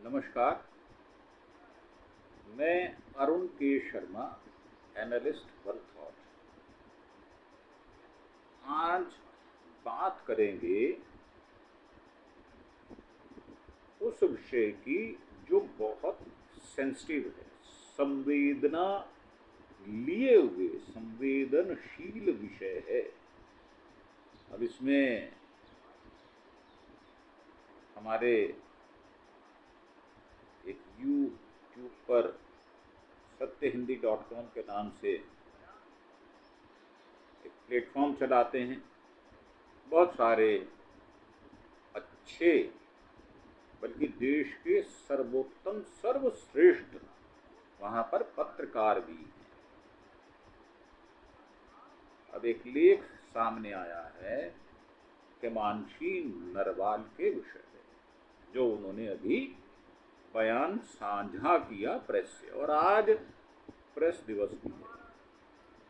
नमस्कार। मैं अरुण के शर्मा, एनालिस्ट वर्थॉट। आज बात करेंगे उस विषय की जो बहुत सेंसिटिव है, संवेदना लिए हुए संवेदनशील विषय है। अब इसमें हमारे एक यूट्यूब पर सत्यहिंदी.com के नाम से एक प्लेटफॉर्म चलाते हैं। बहुत सारे अच्छे, बल्कि देश के सर्वोत्तम सर्वश्रेष्ठ वहाँ पर पत्रकार भी हैं। अब एक लेख सामने आया है हिमांशी नरवाल के विषय में, जो उन्होंने अभी बयान साझा किया प्रेस से, और आज प्रेस दिवस भी है।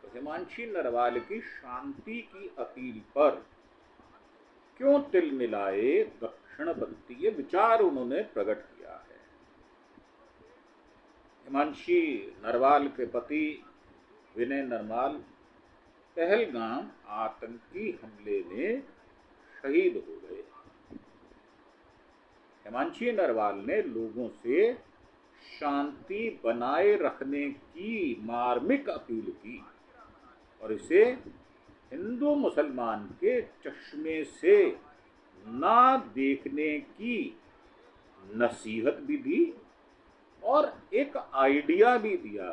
तो हिमांशी नरवाल की शांति की अपील पर क्यों तिल मिलाए दक्षिणपंथी, ये विचार उन्होंने प्रकट किया है। हिमांशी नरवाल के पति विनय नरवाल पहलगाम आतंकी हमले में शहीद हो गए। हिमांशी नरवाल ने लोगों से शांति बनाए रखने की मार्मिक अपील की और इसे हिंदू मुसलमान के चश्मे से ना देखने की नसीहत भी दी और एक आइडिया भी दिया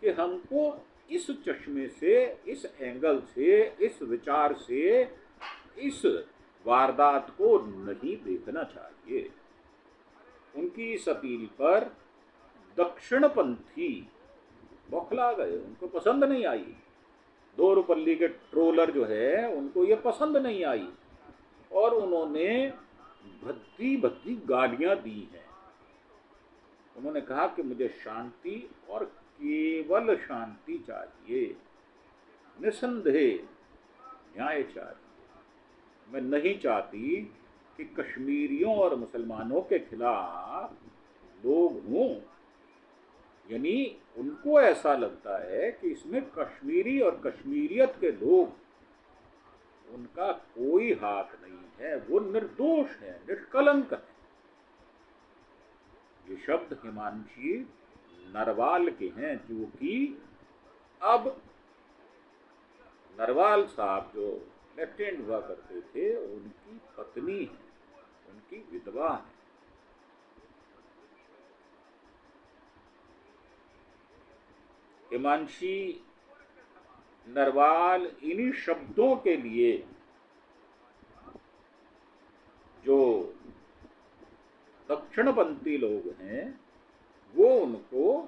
कि हमको इस चश्मे से, इस एंगल से, इस विचार से इस वारदात को नहीं देखना चाहिए। उनकी इस अपील पर दक्षिणपंथी बौखला गए, उनको पसंद नहीं आई। दोरुपल्ली के ट्रोलर जो है उनको ये पसंद नहीं आई और उन्होंने भद्दी भद्दी गालियां दी हैं। उन्होंने कहा कि मुझे शांति और केवल शांति चाहिए, निसंदेह न्याय चाहिए। मैं नहीं चाहती कि कश्मीरियों और मुसलमानों के खिलाफ लोग हों। यानी उनको ऐसा लगता है कि इसमें कश्मीरी और कश्मीरियत के लोग, उनका कोई हाथ नहीं है, वो निर्दोष है, निष्कलंक है। ये शब्द हिमांशी नरवाल के हैं, जो कि अब नरवाल साहब जो लेफ्टिनेंट हुआ करते थे, उनकी पत्नी है, उनकी विधवा है। हिमांशी नरवाल इन्हीं शब्दों के लिए जो दक्षिणपंथी लोग हैं वो उनको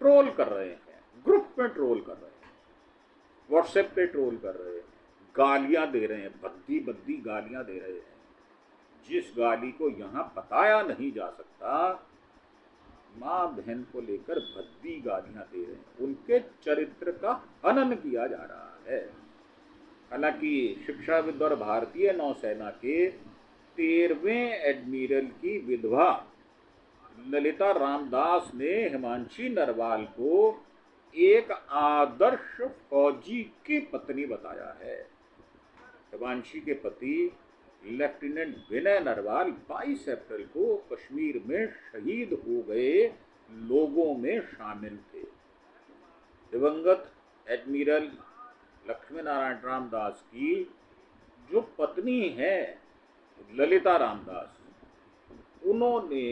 ट्रोल कर रहे हैं, ग्रुप में ट्रोल कर रहे हैं, व्हाट्सएप पे ट्रोल कर रहे हैं, गालियां दे रहे हैं, भद्दी भद्दी गालियां दे रहे हैं। जिस गाली को यहाँ बताया नहीं जा सकता, माँ बहन को लेकर भद्दी गालियां दे रहे हैं, उनके चरित्र का हनन किया जा रहा है। हालांकि शिक्षाविद और भारतीय नौसेना के 13वें एडमिरल की विधवा ललिता रामदास ने हिमांशी नरवाल को एक आदर्श फौजी की पत्नी बताया है। हिमांशी के पति लेफ्टिनेंट विनय नरवाल 22 अप्रैल को कश्मीर में शहीद हो गए लोगों में शामिल थे। दिवंगत एडमिरल लक्ष्मी नारायण रामदास की जो पत्नी है ललिता रामदास, उन्होंने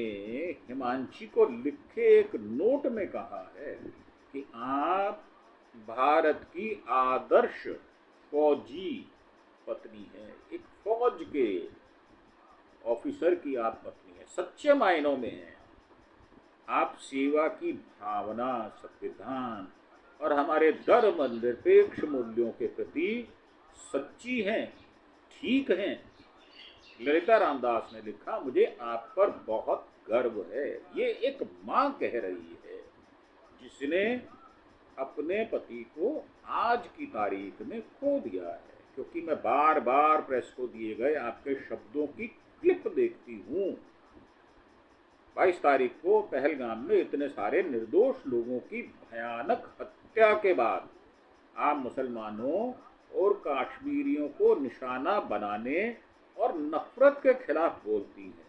हिमांशी को लिखे एक नोट में कहा है कि आप भारत की आदर्श फौजी पत्नी है, एक फौज के ऑफिसर की आप पत्नी है, सच्चे मायनों में है। आप सेवा की भावना, संविधान और हमारे धर्मनिरपेक्ष मूल्यों के प्रति सच्ची हैं, ठीक हैं। ललिता रामदास ने लिखा, मुझे आप पर बहुत गर्व है। ये एक माँ कह रही है जिसने अपने पति को आज की तारीख में खो दिया है। क्योंकि मैं बार बार प्रेस को दिए गए आपके शब्दों की क्लिप देखती हूँ 22 तारीख को पहलगाम में इतने सारे निर्दोष लोगों की भयानक हत्या के बाद आप मुसलमानों और कश्मीरियों को निशाना बनाने और नफरत के खिलाफ बोलती हैं,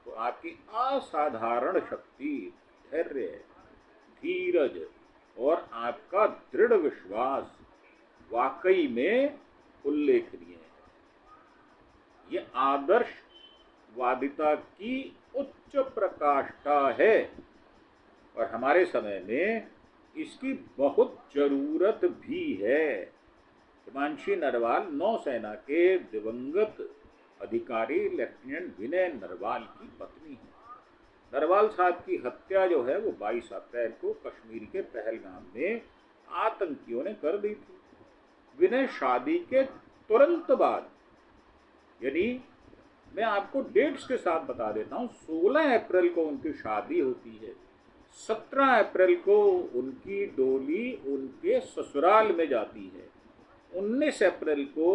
तो आपकी असाधारण शक्ति, धैर्य, धीरज और आपका दृढ़ विश्वास वाकई में उल्लेखनीय है। ये आदर्शवादिता की उच्च प्रकाष्ठा है और हमारे समय में इसकी बहुत जरूरत भी है। हिमांशी नरवाल नौसेना के दिवंगत अधिकारी लेफ्टिनेंट विनय नरवाल की पत्नी है। नरवाल साहब की हत्या जो है वो 22 अप्रैल को कश्मीर के पहलगाम में आतंकियों ने कर दी थी। विनय शादी के तुरंत बाद, यानी मैं आपको डेट्स के साथ बता देता हूँ, 16 अप्रैल को उनकी शादी होती है, 17 अप्रैल को उनकी डोली उनके ससुराल में जाती है, 19 अप्रैल को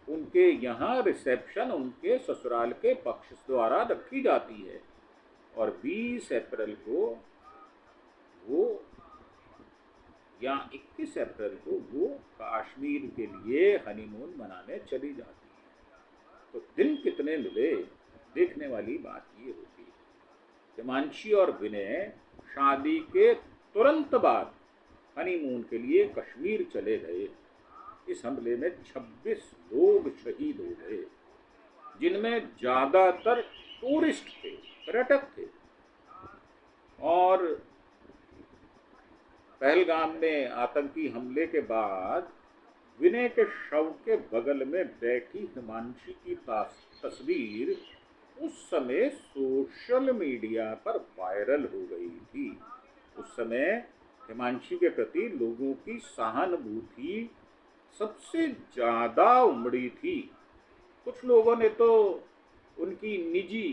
उनके यहाँ रिसेप्शन उनके ससुराल के पक्ष द्वारा रखी जाती है और 20 अप्रैल को वो या 21 अप्रैल को वो कश्मीर के लिए हनीमून मनाने चली जाती है। तो दिन कितने मिले, देखने वाली बात ये होती है। हिमांशी और विनय शादी के तुरंत बाद हनीमून के लिए कश्मीर चले गए। इस हमले में 26 लोग शहीद हो गए, जिनमें ज्यादातर टूरिस्ट थे, पर्यटक थे। और पहलगाम में आतंकी हमले के बाद विनय के शव के बगल में बैठी हिमांशी की तस्वीर उस समय सोशल मीडिया पर वायरल हो गई थी। उस समय हिमांशी के प्रति लोगों की सहानुभूति सबसे ज्यादा उमड़ी थी। कुछ लोगों ने तो उनकी निजी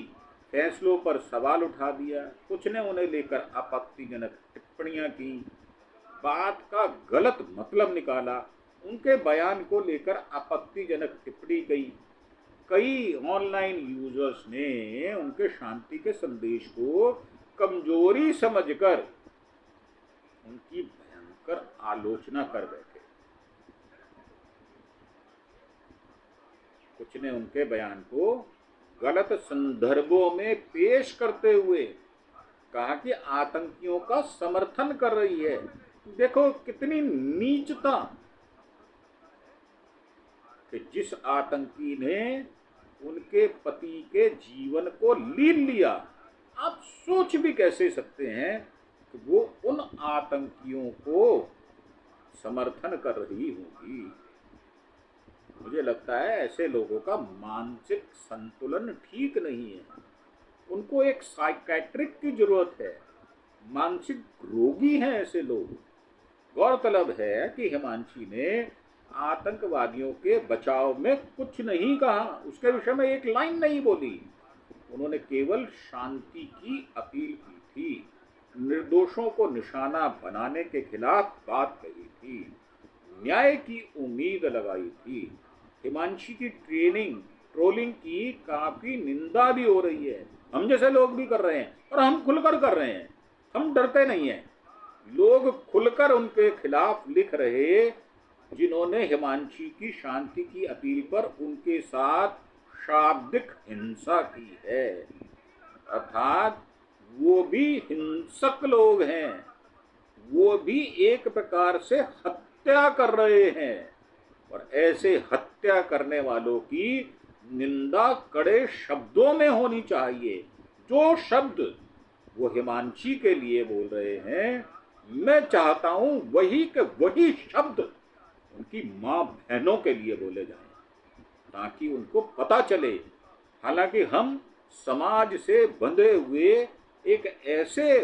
फैसलों पर सवाल उठा दिया, कुछ ने उन्हें लेकर आपत्तिजनक टिप्पणियां की, बात का गलत मतलब निकाला, उनके बयान को लेकर आपत्तिजनक टिप्पणी की। कई ऑनलाइन यूजर्स ने उनके शांति के संदेश को कमजोरी समझकर उनकी भयंकर आलोचना कर बैठे। कुछ ने उनके बयान को गलत संदर्भों में पेश करते हुए कहा कि आतंकियों का समर्थन कर रही है। देखो कितनी नीचता कि जिस आतंकी ने उनके पति के जीवन को लील लिया, आप सोच भी कैसे सकते हैं कि वो उन आतंकियों को समर्थन कर रही होगी। मुझे लगता है ऐसे लोगों का मानसिक संतुलन ठीक नहीं है। उनको एक साइकेट्रिक की जरूरत है, मानसिक रोगी हैं ऐसे लोग। गौरतलब है कि हिमांशी ने आतंकवादियों के बचाव में कुछ नहीं कहा, उसके विषय में एक लाइन नहीं बोली। उन्होंने केवल शांति की अपील की थी, निर्दोषों को निशाना बनाने के खिलाफ बात कही थी, न्याय की उम्मीद लगाई थी। हिमांशी की ट्रोलिंग की काफी निंदा भी हो रही है, हम जैसे लोग भी कर रहे हैं और हम खुलकर कर रहे हैं, हम डरते नहीं हैं। लोग खुलकर उनके खिलाफ लिख रहे जिन्होंने हिमांशी की शांति की अपील पर उनके साथ शाब्दिक हिंसा की है, अर्थात वो भी हिंसक लोग हैं, वो भी एक प्रकार से हत्या कर रहे हैं। और ऐसे हत्या करने वालों की निंदा कड़े शब्दों में होनी चाहिए। जो शब्द वो हिमांशी के लिए बोल रहे हैं, मैं चाहता हूं वही के वही शब्द उनकी माँ बहनों के लिए बोले जाएं, ताकि उनको पता चले। हालांकि हम समाज से बंधे हुए एक ऐसे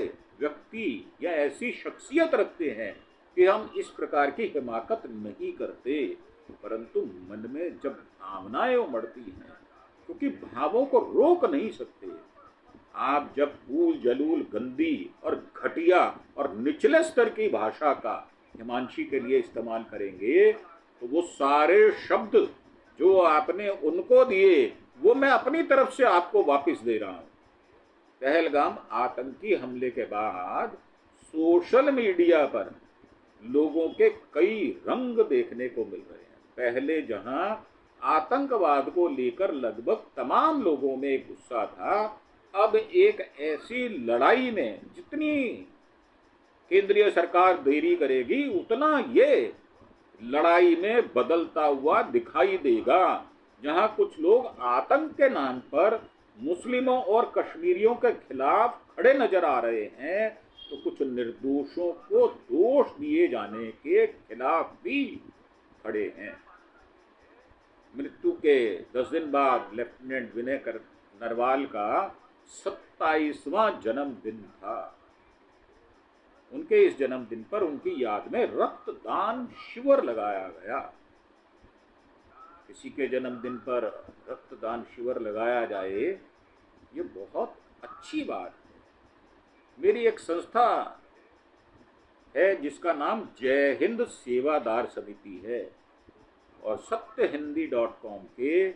व्यक्ति या ऐसी शख्सियत रखते हैं कि हम इस प्रकार की हिमाकत नहीं करते, परंतु मन में जब भावनाएं उमड़ती हैं, क्योंकि भावों को रोक नहीं सकते। आप जब फूल जलूल, गंदी और घटिया और निचले स्तर की भाषा का हिमांशी के लिए इस्तेमाल करेंगे, तो वो सारे शब्द जो आपने उनको दिए वो मैं अपनी तरफ से आपको वापस दे रहा हूं। पहलगाम आतंकी हमले के बाद सोशल मीडिया पर लोगों के कई रंग देखने को मिल रहे हैं। पहले जहां आतंकवाद को लेकर लगभग तमाम लोगों में गुस्सा था, अब एक ऐसी लड़ाई में जितनी केंद्रीय सरकार देरी करेगी उतना ये लड़ाई में बदलता हुआ दिखाई देगा। जहां कुछ लोग आतंक के नाम पर मुस्लिमों और कश्मीरियों के खिलाफ खड़े नजर आ रहे हैं, तो कुछ निर्दोषों को दोष दिए जाने के खिलाफ भी खड़े हैं। मृत्यु के 10 दिन बाद लेफ्टिनेंट विनय नरवाल का 27वां जन्मदिन था। उनके इस जन्मदिन पर उनकी याद में रक्तदान शिविर लगाया गया। किसी के जन्मदिन पर रक्तदान शिविर लगाया जाए, ये बहुत अच्छी बात है। मेरी एक संस्था है जिसका नाम जय हिंद सेवादार समिति है, और सत्यहिंदी.com के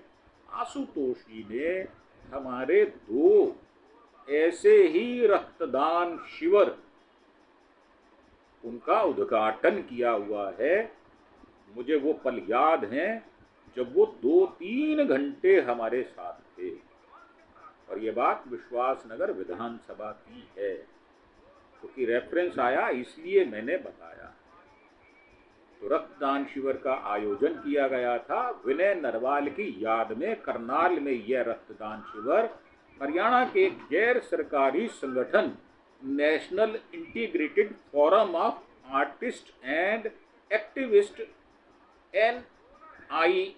आशुतोष जी ने हमारे 2 ऐसे ही रक्तदान शिविर उनका उद्घाटन किया हुआ है। मुझे वो पल याद हैं जब वो 2-3 घंटे हमारे साथ थे, और ये बात विश्वासनगर विधानसभा की है, क्योंकि रेफरेंस आया इसलिए मैंने बताया। तो रक्तदान शिविर का आयोजन किया गया था विनय नरवाल की याद में। करनाल में यह रक्तदान शिविर हरियाणा के गैर सरकारी संगठन national integrated forum of artist and activist NIFAA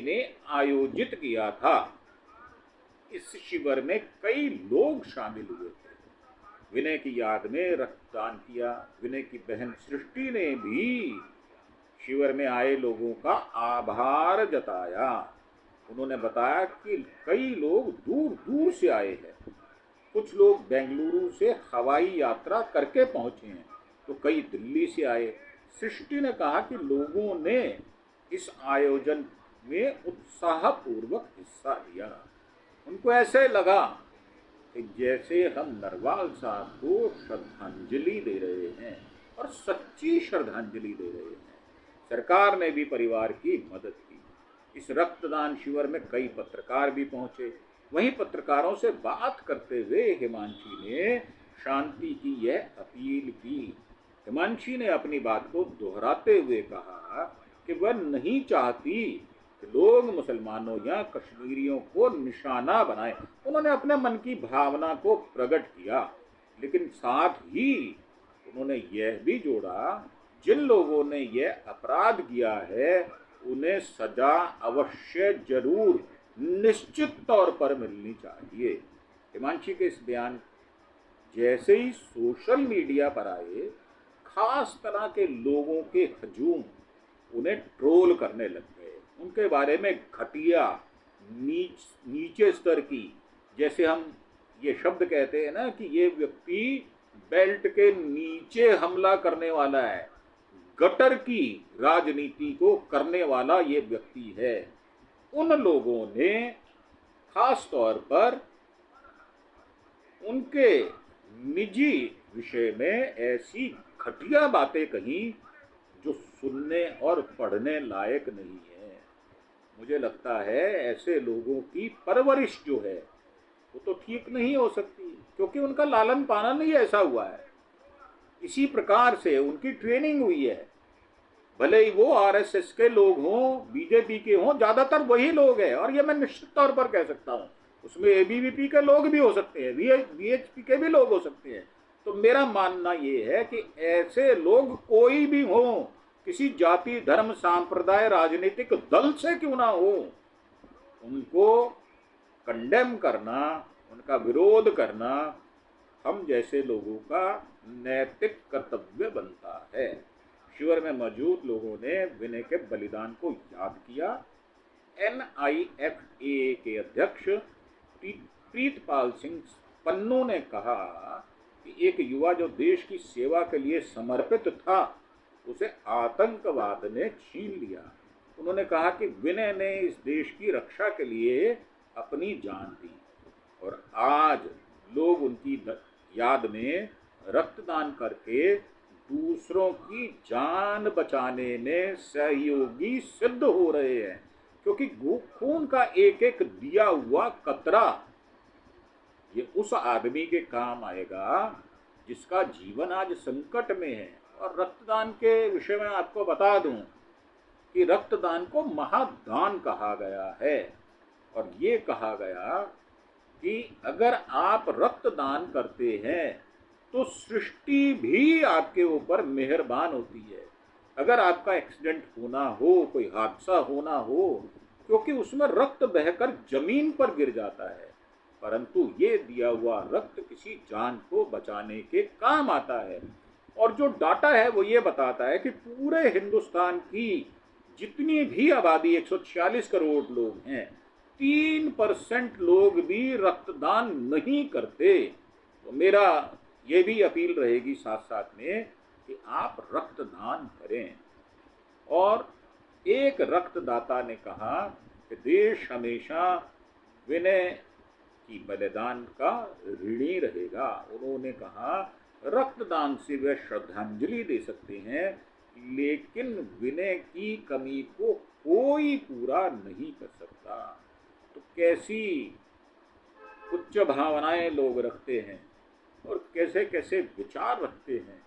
ने आयोजित किया था। इस शिविर में कई लोग शामिल हुए थे। विनय की याद में रक्तदान किया। विनय की बहन सृष्टि ने भी शिविर में आए लोगों का आभार जताया। उन्होंने बताया कि कई लोग दूर दूर से आए हैं। कुछ लोग बेंगलुरु से हवाई यात्रा करके पहुंचे हैं, तो कई दिल्ली से आए। सृष्टि ने कहा कि लोगों ने इस आयोजन में उत्साहपूर्वक हिस्सा लिया। उनको ऐसे लगा कि जैसे हम नरवाल साहब को श्रद्धांजलि दे रहे हैं, और सच्ची श्रद्धांजलि दे रहे हैं। सरकार ने भी परिवार की मदद की। इस रक्तदान शिविर में कई पत्रकार भी पहुंचे। वहीं पत्रकारों से बात करते हुए हिमांशी ने शांति की यह अपील की। हिमांशी ने अपनी बात को दोहराते हुए कहा कि वह नहीं चाहती कि लोग मुसलमानों या कश्मीरियों को निशाना बनाएं। उन्होंने अपने मन की भावना को प्रकट किया, लेकिन साथ ही उन्होंने यह भी जोड़ा, जिन लोगों ने यह अपराध किया है उन्हें सजा अवश्य जरूर निश्चित तौर पर मिलनी चाहिए। हिमांशी के इस बयान जैसे ही सोशल मीडिया पर आए, खास तरह के लोगों के हजूम उन्हें ट्रोल करने लग गए। उनके बारे में घटिया, नीचे स्तर की, जैसे हम ये शब्द कहते हैं ना कि ये व्यक्ति बेल्ट के नीचे हमला करने वाला है, गटर की राजनीति को करने वाला ये व्यक्ति है। उन लोगों ने खास तौर पर उनके निजी विषय में ऐसी घटिया बातें कही जो सुनने और पढ़ने लायक नहीं है। मुझे लगता है ऐसे लोगों की परवरिश जो है वो तो ठीक नहीं हो सकती, क्योंकि उनका लालन पालन ही ऐसा हुआ है। इसी प्रकार से उनकी ट्रेनिंग हुई है। भले ही वो RSS के लोग हों, बीजेपी के हों, ज्यादातर वही लोग हैं, और ये मैं निश्चित तौर पर कह सकता हूँ। उसमें ABVP के लोग भी हो सकते हैं, VHP के भी लोग हो सकते हैं। तो मेरा मानना ये है कि ऐसे लोग कोई भी हों, किसी जाति, धर्म, सांप्रदाय, राजनीतिक दल से क्यों ना हो, उनको कंडेम करना, उनका विरोध करना हम जैसे लोगों का नैतिक कर्तव्य बनता है। शिविर में मौजूद लोगों ने विनय के बलिदान को याद किया। NIFAA के अध्यक्ष प्रीतपाल सिंह पन्नू ने कहा कि एक युवा जो देश की सेवा के लिए समर्पित था, उसे आतंकवाद ने छीन लिया। उन्होंने कहा कि विनय ने इस देश की रक्षा के लिए अपनी जान दी और आज लोग उनकी याद में रक्तदान करके दूसरों की जान बचाने में सहयोगी सिद्ध हो रहे हैं, क्योंकि खून का एक एक दिया हुआ कतरा ये उस आदमी के काम आएगा जिसका जीवन आज संकट में है। और रक्तदान के विषय में आपको बता दूं कि रक्तदान को महादान कहा गया है और ये कहा गया कि अगर आप रक्तदान करते हैं तो सृष्टि भी आपके ऊपर मेहरबान होती है। अगर आपका एक्सीडेंट होना हो, कोई हादसा होना हो, क्योंकि उसमें रक्त बहकर जमीन पर गिर जाता है, परंतु ये दिया हुआ रक्त किसी जान को बचाने के काम आता है। और जो डाटा है वो ये बताता है कि पूरे हिंदुस्तान की जितनी भी आबादी 146 करोड़ लोग हैं, 3% लोग भी रक्तदान नहीं करते। तो मेरा ये भी अपील रहेगी साथ साथ में कि आप रक्तदान करें। और एक रक्तदाता ने कहा कि देश हमेशा विनय की बलिदान का ऋणी रहेगा। उन्होंने कहा रक्तदान से वे श्रद्धांजलि दे सकते हैं, लेकिन विनय की कमी को कोई पूरा नहीं कर सकता। तो कैसी उच्च भावनाएं लोग रखते हैं और कैसे कैसे विचार रखते हैं।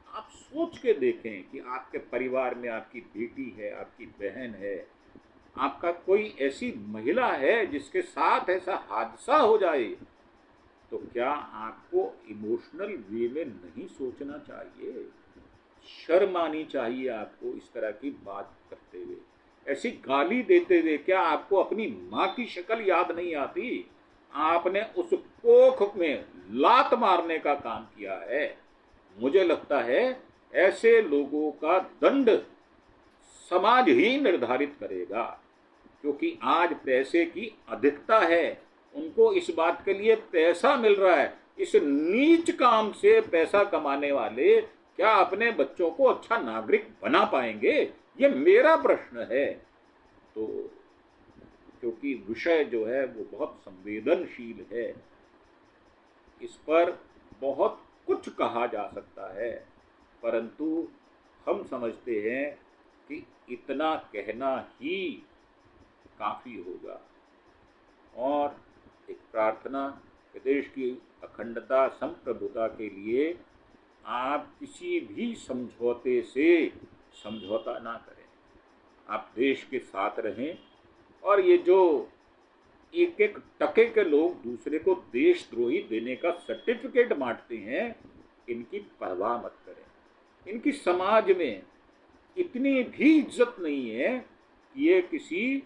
आप सोच के देखें कि आपके परिवार में आपकी बेटी है, आपकी बहन है, आपका कोई ऐसी महिला है जिसके साथ ऐसा हादसा हो जाए, तो क्या आपको इमोशनल वे में नहीं सोचना चाहिए? शर्म आनी चाहिए आपको इस तरह की बात करते हुए, ऐसी गाली देते हुए। क्या आपको अपनी माँ की शक्ल याद नहीं आती? आपने उस कोख में लात मारने का काम किया है। मुझे लगता है ऐसे लोगों का दंड समाज ही निर्धारित करेगा, क्योंकि आज पैसे की अधिकता है। उनको इस बात के लिए पैसा मिल रहा है। इस नीच काम से पैसा कमाने वाले क्या अपने बच्चों को अच्छा नागरिक बना पाएंगे? ये मेरा प्रश्न है। तो क्योंकि विषय जो है वो बहुत संवेदनशील है, इस पर बहुत कुछ कहा जा सकता है, परंतु हम समझते हैं कि इतना कहना ही काफ़ी होगा। और एक प्रार्थना कि देश की अखंडता संप्रभुता के लिए आप किसी भी समझौते से समझौता ना करें। आप देश के साथ रहें और ये जो एक एक टके के लोग दूसरे को देशद्रोही देने का सर्टिफिकेट बांटते हैं, इनकी परवाह मत करें। इनकी समाज में इतनी भी इज्जत नहीं है कि ये किसी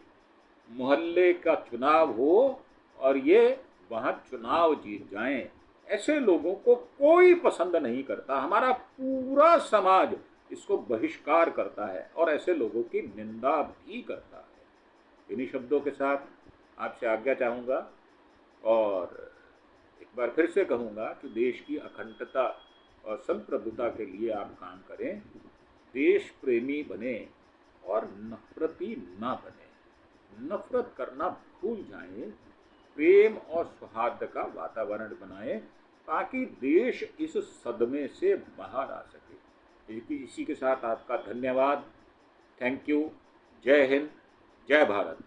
मोहल्ले का चुनाव हो और ये वहाँ चुनाव जीत जाएं। ऐसे लोगों को कोई पसंद नहीं करता। हमारा पूरा समाज इसको बहिष्कार करता है और ऐसे लोगों की निंदा भी करता है। इन्हीं शब्दों के साथ आपसे आज्ञा चाहूँगा और एक बार फिर से कहूँगा कि देश की अखंडता और संप्रभुता के लिए आप काम करें, देश प्रेमी बने और नफरती ना बने। नफरत करना भूल जाएं, प्रेम और सौहार्द का वातावरण बनाएं ताकि देश इस सदमे से बाहर आ सके। इसी के साथ आपका धन्यवाद। Thank you. जय हिंद, जय भारत।